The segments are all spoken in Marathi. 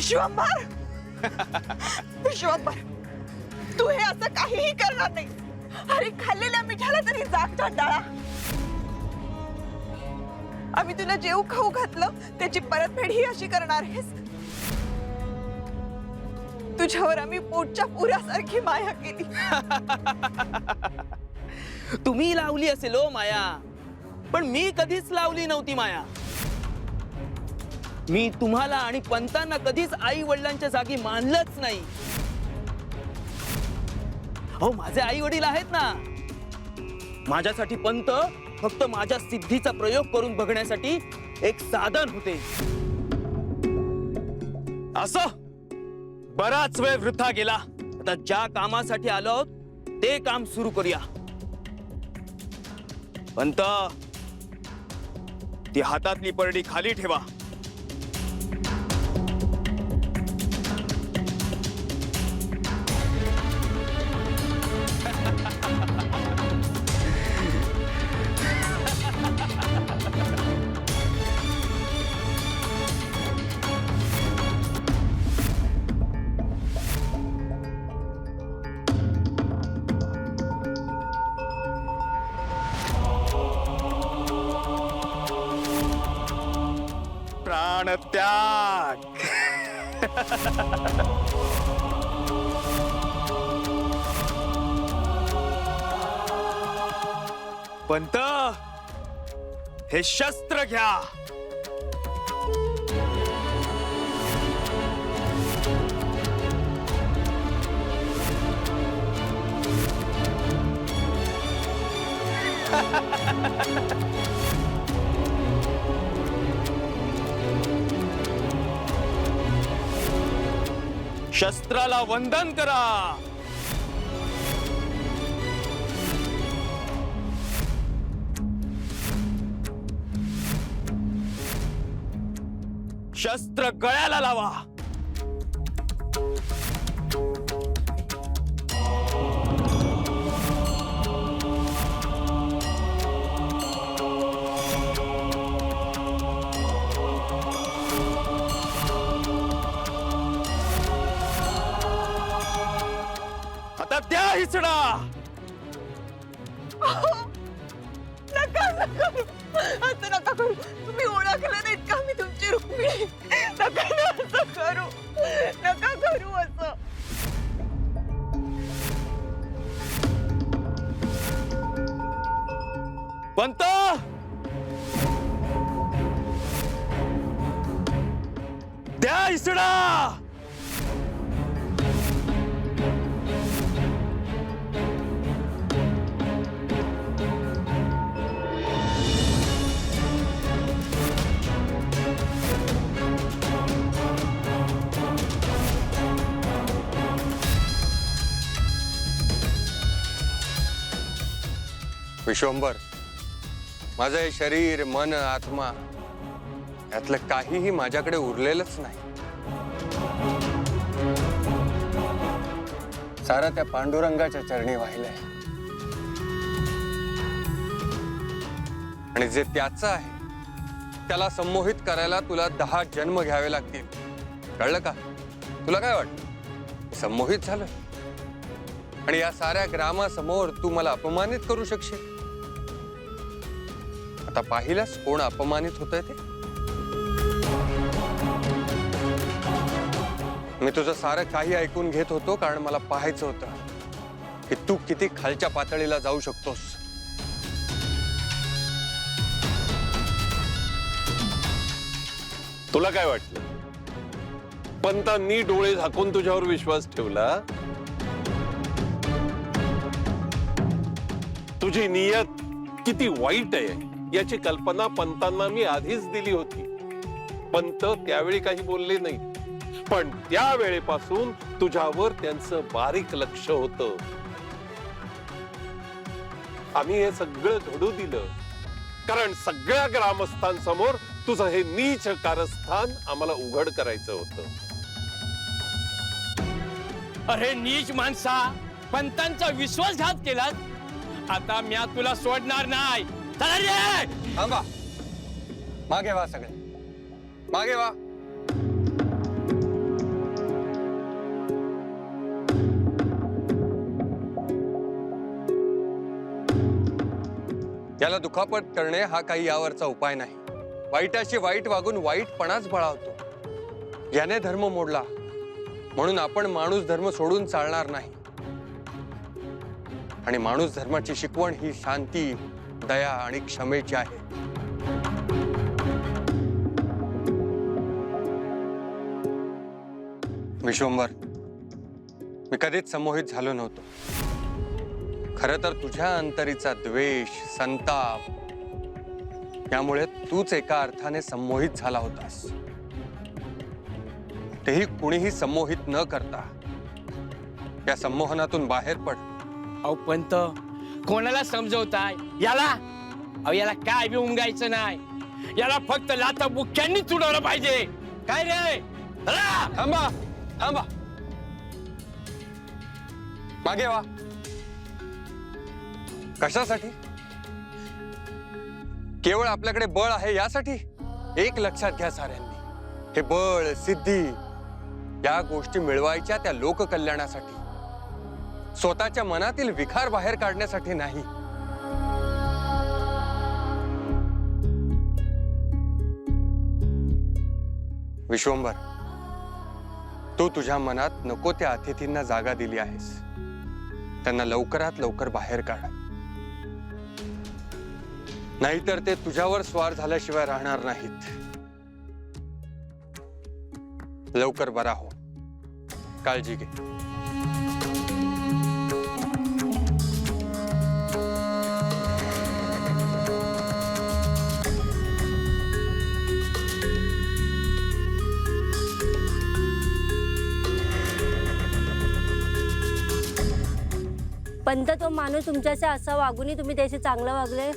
विश्वंभर विश्वंभर, तू हे असं काहीही करणार नाही. अरे खाल्लेल्या मिठाला तरी जाग चंडाळा. आम्ही तुला जेव खाऊ घातलं त्याची परतफेड ही अशी करणार आहेस? तुझ्यावर आम्ही पोटच्या पुरासारखी माया केली. तुम्ही लावली असेल ओ माया, पण मी कधीच लावली नव्हती माया. मी तुम्हाला आणि पंतांना कधीच आई वडिलांच्या जागी मानलंच नाही. अहो माझे आई वडील आहेत ना. माझ्यासाठी पंत फक्त माझ्या सिद्धीचा प्रयोग करून बघण्यासाठी एक साधन होते. असं बराच वेळ वृथा गेला. आता ज्या कामासाठी आलो आहोत ते काम सुरू करूया. पंत, ती हातातली परडी खाली ठेवा. प्राणत्याग. पंत, हे शस्त्र घ्या. शस्त्राला वंदन करा. शस्त्र गळ्याला लावा. आता द्या हिसडा. नका नका, असं नका करू. तुम्ही ओळखलं नाहीत का मी तुमची रुक्मिणी? नका ना असं करू, नका करू असं. पंत, द्या हिसडा. विश्वंभर, माझं हे शरीर, मन, आत्मा यातलं काहीही माझ्याकडे उरलेलंच नाही. सारा त्या पांडुरंगाच्या चरणी वाहिलंय. आणि जे त्याचं आहे त्याला संमोहित करायला तुला 10 जन्म घ्यावे लागतील. कळलं का? तुला काय वाटतं संमोहित झालं आणि या साऱ्या ग्रामासमोर तू मला अपमानित करू शकशील? आता पाहिलंस कोण अपमानित होतंय ते? मी तुझं सारं काही ऐकून घेत होतो कारण मला पाहायचं होतं की तू किती खालच्या पातळीला जाऊ शकतोस. तुला काय वाटलं? पंतांनी डोळे झाकून तुझ्यावर विश्वास ठेवला? तुझी नियत किती वाईट आहे याची कल्पना पंतांना मी आधीच दिली होती. पंत त्यावेळी काही बोलले नाही, पण त्या वेळेपासून तुझ्यावर त्यांचं बारीक लक्ष होतं. आम्ही हे सगळं घडू दिलं कारण सगळ्या ग्रामस्थांसमोर तुझं हे नीच कारस्थान आम्हाला उघड करायचं होतं. अरे नीच माणसा, पंतांचा विश्वासघात केला. आता मी तुला सोडणार नाही. चला रे. थांबा, मागे वा, सगळे मागे वा. कोणाला दुखापत करणे हा काही यावरचा उपाय नाही. वाईटाशी वाईट वागून वाईटपणाच बळावतो. याने धर्म मोडला म्हणून आपण माणूस धर्म सोडून चालणार नाही. आणि माणूस धर्माची शिकवण ही शांती, दया आणि क्षमेची आहे. विश्वंभर, मी कधीच संमोहित झालो नव्हतो. खरं तर तुझ्या अंतरीचा द्वेष, संताप यामुळे तूच एका अर्थाने संमोहित झाला होतास. तेही कुणीही संमोहित न करता या संमोहनातून बाहेर पड. अहो पंत, कोणाला समजवताय याला? अहो याला काय बी उमगायचं नाही. याला फक्त लाथा बुक्क्यांनी तुडवलं पाहिजे. काय रे? चला! थांबा थांबा, मागे वा. कशासाठी? केवळ आपल्याकडे बळ आहे यासाठी? एक लक्षात घ्या साऱ्यांनी, हे बळ, सिद्धी या गोष्टी मिळवायच्या त्या लोककल्याणासाठी, स्वतःच्या मनातील विकार बाहेर काढण्यासाठी नाही. विश्वंभर, तू तुझ्या मनात नको त्या अतिथींना जागा दिली आहेस. त्यांना लवकरात लवकर बाहेर काढ, नाहीतर ते तुझ्यावर स्वार झाल्याशिवाय राहणार नाहीत. लवकर बरा हो. काळजी घे. पंत, तो माणूस तुमच्याशी असा वागूनही तुम्ही त्याशी चांगलं वागले.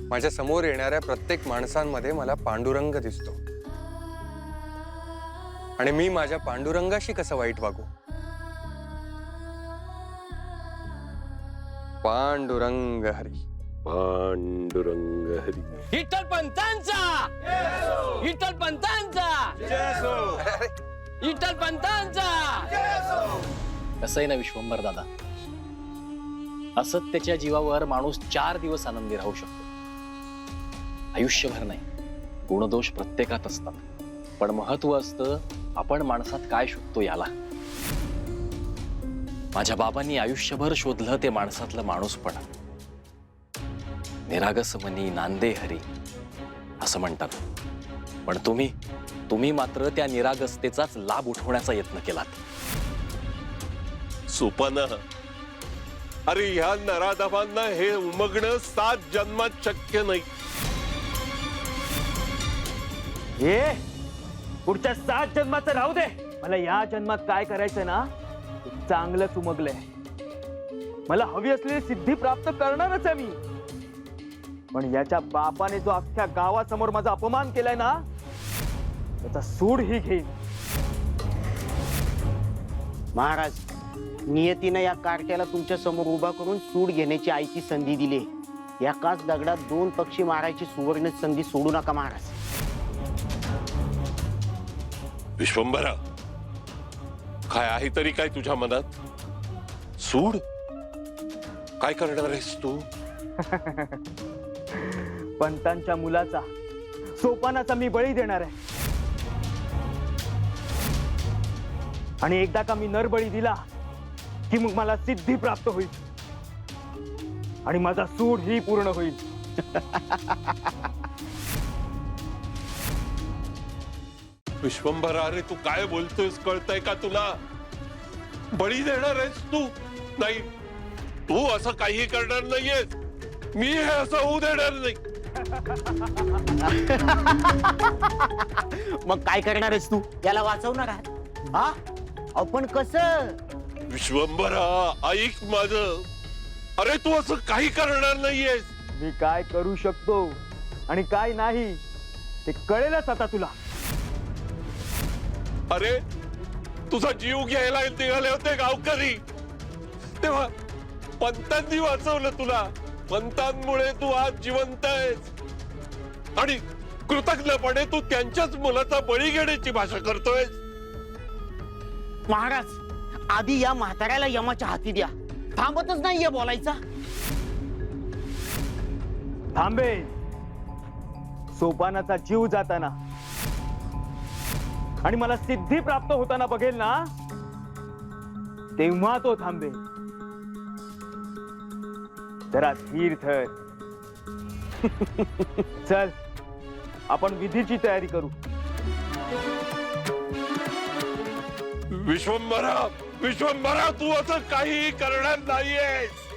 माझ्या समोर येणाऱ्या प्रत्येक माणसांमध्ये मला पांडुरंग दिसतो, आणि मी माझ्या पांडुरंगाशी कसं वाईट वागू? पांडुरंग हरी, पांडुरंग हरी. विठ्ठल पंतांचा, विठ्ठल पंतांचा, विठ्ठल पंतांचा. कसं आहे ना विश्वंभर दादा, असत्याच्या जीवावर माणूस 4 दिवस आनंदी राहू शकतो, आयुष्यभर नाही. गुणदोष प्रत्येकात असतात, पण महत्व असतं आपण माणसात काय शोधतो याला. माझ्या बाबांनी आयुष्यभर शोधलं ते माणसातलं माणूसपण. निरागस मनी नांदे हरी असं म्हणतात, पण तुम्ही मात्र त्या निरागसतेचाच लाभ उठवण्याचा यत्न केलात. सोपाना, अरे ह्या नराधमांना हे उमगणं 7 जन्मात शक्य नाही. हे पुढच्या 7 जन्माचं राहू दे. मला या जन्मात काय करायचं ना, ते चांगलंच उमगलंय. मला हवी असलेली सिद्धी प्राप्त करणारच आहे मी. पण याच्या बापाने जो अख्ख्या गावासमोर माझा अपमान केलाय ना, त्याचा सूड ही घेईन. महाराज, नियतीनं या कार्ट्याला तुमच्या समोर उभा करून सूड घेण्याची आयती संधी दिली. एकाच दगडात 2 पक्षी मारायची सुवर्ण संधी सोडू नका महाराज. विश्वंभरा, काय आहे तरी काय तुझ्या मनात? सूड काय करणार आहेस तू? पंतांच्या मुलाचा, सोपानाचा मी बळी देणार आहे. आणि एकदा का मी नरबळी दिला की मग मला सिद्धी प्राप्त होईल आणि माझा सूड ही पूर्ण होईल. विश्वंभरा, अरे तू काय बोलतोयस कळतंय का तुला? बळी देणार आहेस तू? नाही, तू असं काही करणार नाहीयेस. मी हे असं होऊ देणार नाही. मग काय करणार आहेस तू? याला वाचवणार आहात? हा, आपण कसं? विश्वंभरा, ऐक माझं. अरे तू असं काही करणार नाहीयेस. मी काय करू शकतो आणि काय नाही ते कळेलच आता तुला. अरे तुझा जीव घ्यायला निघाले होते गावकरी, तेव्हा पंतांनी वाचवलं तुला. पंतांमुळे तू आज जिवंत आहेस, आणि कृतज्ञपणे तू त्यांच्याच मुलाचा बळी घेण्याची भाषा करतोय. महाराज, आधी या म्हाताऱ्याला यमाच्या हाती द्या. थांबतच नाहीये बोलायचा. थांबेल सोपानाचा जीव जाताना आणि मला सिद्धी प्राप्त होताना बघेल ना, तेव्हा तो थांबेल. जरा धीर धर. चल आपण विधीची तयारी करू. विश्वंभरा, विश्वंभरा, तू असं काही करणार नाहीयेस.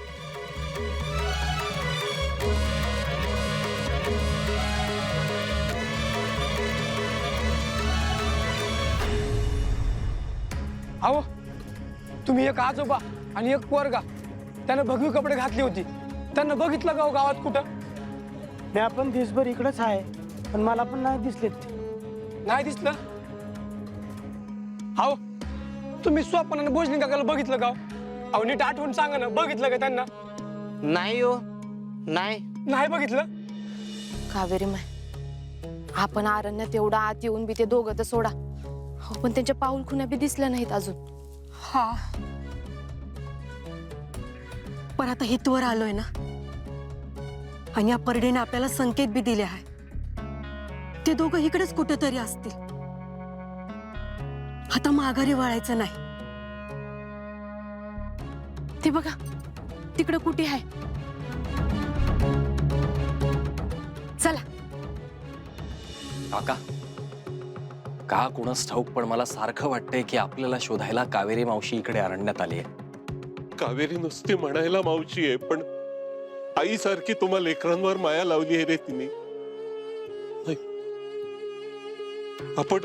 अहो तुम्ही एक आजोबा आणि एक पोरगा त्यानं भगवी कपडे घातली होती, त्यांना बघितलं का हो गावात कुठं? मी आपण दिवसभर इकडंच आहे, पण मला पण नाही दिसलेत. नाही दिसलं? अहो तुम्ही स्वप्नानं भोजनी काकाला बघितलं का हो? अहो नीट आठवून सांगा ना, बघितलं का त्यांना? नाही हो, नाही. नाही बघितलं? कावेरी माय, आपण अरण्यात एवढा आत येऊन बी ते दोघं तर सोडा, हो पण त्यांच्या पाऊल खुणा बी दिसल्या नाहीत अजून. हा, पण आता हितवर आलोय ना, आणि या परडीने आपल्याला संकेत बी दिले आहे. ते दोघं इकडेच कुठेतरी असतील. आता माघारी वळायचं नाही. ते बघा तिकडं कुठे आहे. चला. काका, का कुणास ठाऊक, पण मला सारखं वाटतंय की आपल्याला शोधायला कावेरी मावशी इकडे अरण्यात आली आहे. कावेरी नुसती म्हणायला मावशी आहे, पण आईसारखी तुम्हा लेकरांवर माया लावली आहे रे तिने. नाही, आपण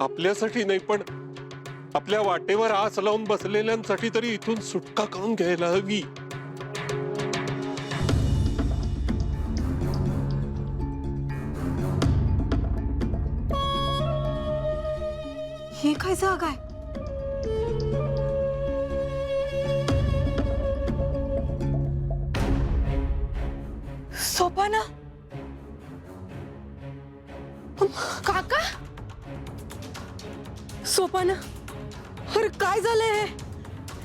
आपल्यासाठी नाही, पण आपल्या वाटेवर आस लावून बसलेल्यांसाठी तरी इथून सुटका करून घ्यायला हवी. ही काय जागा आहे? सोपाना, काका सोपाना, अरे काय झालंय?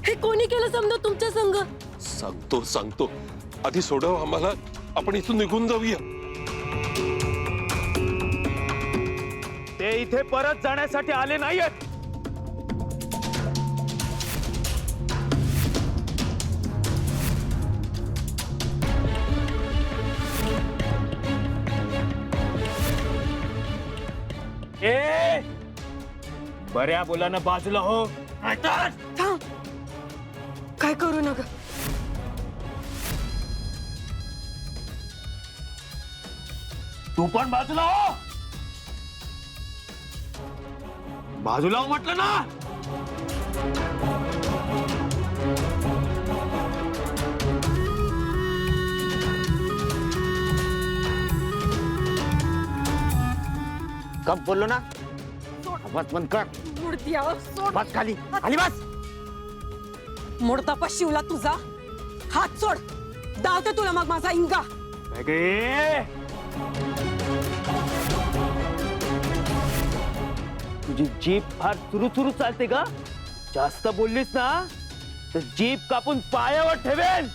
हे कोणी केलं समजा तुमच्या संग? सांगतो सांगतो, आधी सोडव आम्हाला, आपण इथून निघून जाऊया. ते इथे परत जाण्यासाठी आले नाहीयेत. ए, बऱ्या बोलानं बाजूला हो, नाहीतर थांब, काय करू नका. तू पण बाजूला हो. बाजूला हो म्हटलं ना. कब बोललो ना, बस बंद कर. बस खाली, खाली बस. मोडतापा शिवला तुझा. हात सोड, दावते तुला मग माझा इंगा. काय गे? तुझी जीभ फार सुरू चालते का? जास्त बोललीस ना तर जीभ कापून पायावर ठेवेल.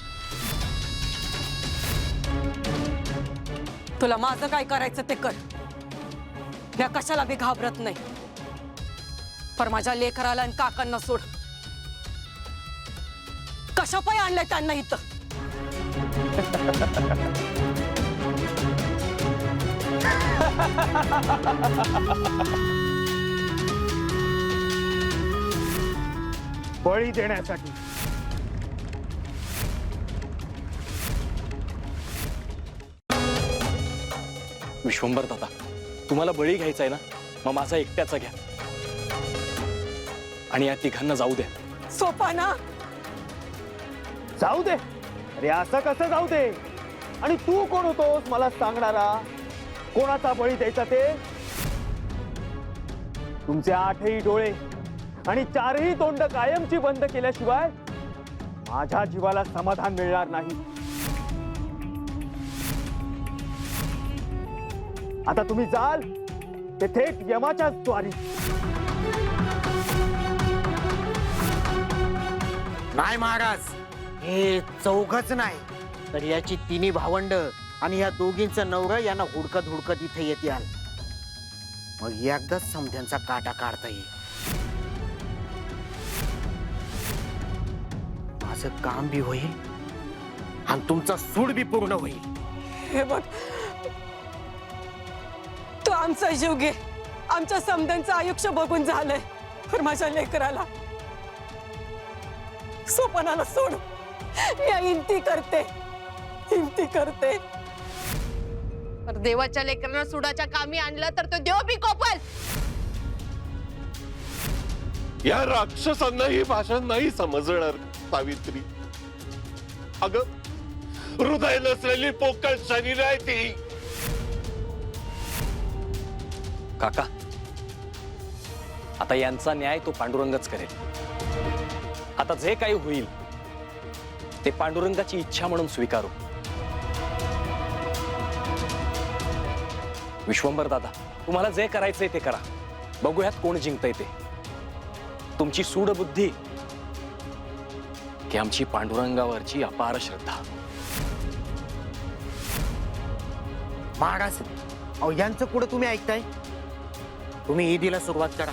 तुला माझं काय करायचं ते कर. मी कशाला बी घाबरत नाही, पर माझ्या लेकराला आणि काकांना सोड. कशा पाय आणलंय त्यांना इथं? बळी देण्यासाठी. विश्वंभर दादा, तुम्हाला बळी घ्यायचा आहे ना, मग माझा एकट्याचा घ्या आणि या तिघांना जाऊ द्या. सोपाना, जाऊ दे. अरे असं कसं जाऊ दे? आणि तू कोण होतोस मला सांगणारा? कोणाचा बळी द्यायचा ते? तुमचे 8ही डोळे आणि 4ही तोंड कायमची बंद केल्याशिवाय माझ्या जीवाला समाधान मिळणार नाही. आता तुम्ही जाल ते थेट यमाच्याच द्वारी. नाही महाराज, हे चौघच नाही तर याची तिन्ही भावंड आणि ह्या दोघींचं नवरं यांना हुडकत हुडकत इथे येते आल. मग एकदाच समध्यांचा काटा काढता येईल. माझं काम बी होईल आणि तुमचा सूड बी पूर्ण होईल. हे बघ, तू आमचा जीव घे. आमच्या समध्यांचं आयुष्य बघून झालंय. पण माझ्या लेकराला, सोपनाला सोड. मी इंती करते. तर देवाच्या लेकरांना सुडाच्या कामी आणलं तर तो देव बी कोपल. या राक्षसांना ही भाषा नाही समजणार सावित्री. अगं, हृदय नसलेली पोकळ शरीर आहे ती. काका, आता यांचा न्याय तो पांडुरंगच करेल. आता जे काही होईल ते पांडुरंगाची इच्छा म्हणून स्वीकारू. विश्वंभर दादा, तुम्हाला जे करायचंय ते करा. बघूयात कोण जिंकतंय ते. तुमची सूड बुद्धी की आमची पांडुरंगावरची अपार श्रद्धा. महाराज, अहो यांचं पुढे तुम्ही ऐकताय. तुम्ही ईदीला सुरुवात करा.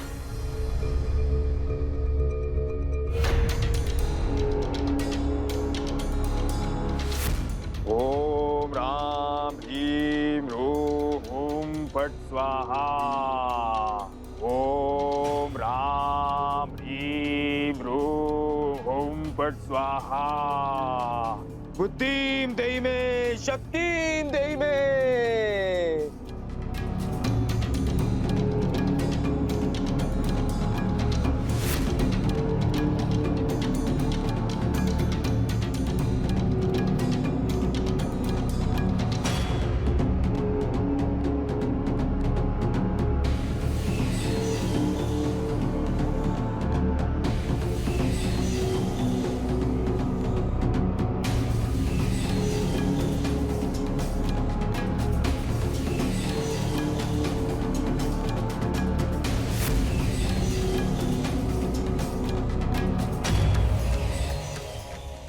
ओम राम ह्रीम ह्रूम फट स्वाहा. ओम राम ह्रीम ह्रूम फट स्वाहा. बुद्धिम देहि मे, शक्तिम देहि मे.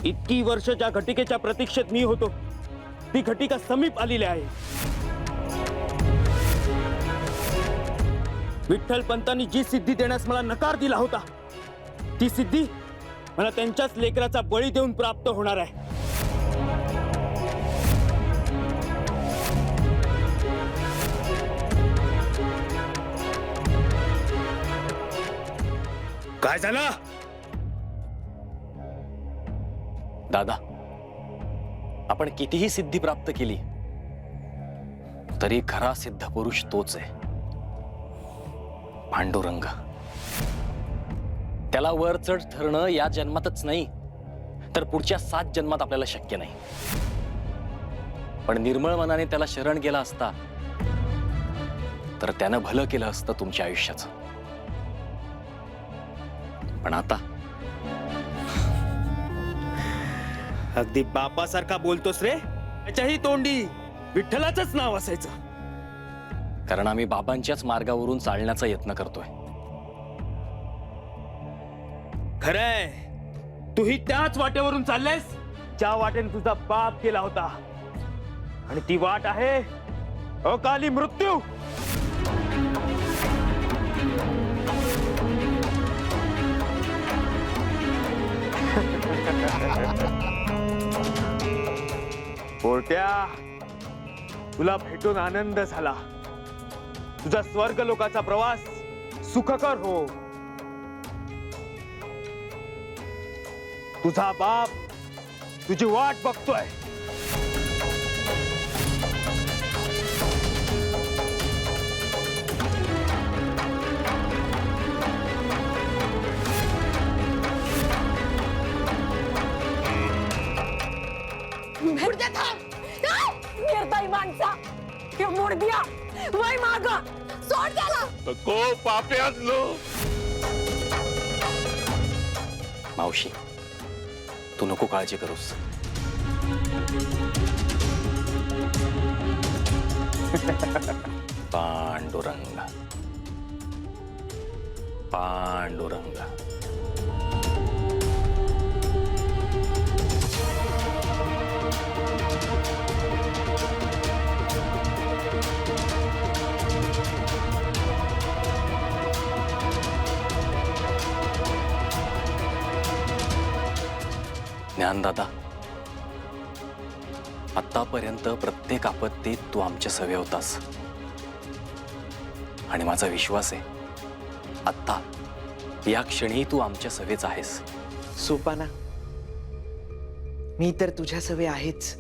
इतकी वर्ष ज्या घटिकेच्या प्रतीक्षेत मी होतो, ती घटिका समीप आलेली आहे. विठ्ठल पंतांनी जी सिद्धी देण्यास मला नकार दिला होता, ती सिद्धी मला त्यांच्याच लेकराचा बळी देऊन प्राप्त होणार आहे. काय झालं? दादा, आपण कितीही सिद्धी प्राप्त केली तरी खरा सिद्ध पुरुष तोच आहे, पांडुरंग. त्याला वर चढ ठरणं या जन्मातच नाही तर पुढच्या 7 जन्मात आपल्याला शक्य नाही. पण निर्मळ मनाने त्याला शरण गेला असता तर त्यानं भलं केलं असतं तुमच्या आयुष्याचं. पण आता अगदी बापासारखा बोलतोस रे. त्याच्याही तोंडी विठ्ठलाचंच नाव असायचं. कारण आम्ही बाबांच्याच मार्गावरून चालण्याचा यत्न करतोय. खरंय, तूही त्याच वाटेवरून चाललेस ज्या वाटेने तुझा बाप गेला होता. आणि ती वाट आहे अकाली मृत्यू. पोरट्या, तुला भेटून आनंद झाला. तुझा स्वर्ग लोकाचा प्रवास सुखकर हो. तुझा बाप तुझी वाट बघतोय. निर्दयी माणसा, हे मुडद्या, वय माग सोड त्याला. को पाप्यातलो. मावशी, तू नको काळजी करूस. पांडुरंग, पांडुरंग. ज्ञानदाता, आतापर्यंत प्रत्येक आपत्तीत तू आमच्या सवे होतास आणि माझा विश्वास आहे आत्ता या क्षणी तू आमच्या सवेच आहेस. सोपाना, मी तर तुझ्या सवे आहेच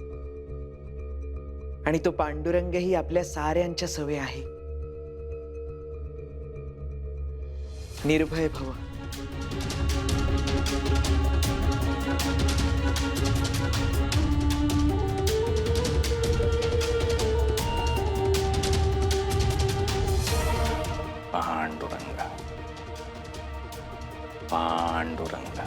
आणि तो पांडुरंगही आपल्या साऱ्यांच्या सवे आहे. निर्भय भव. पांडुरंग, पांडुरंग.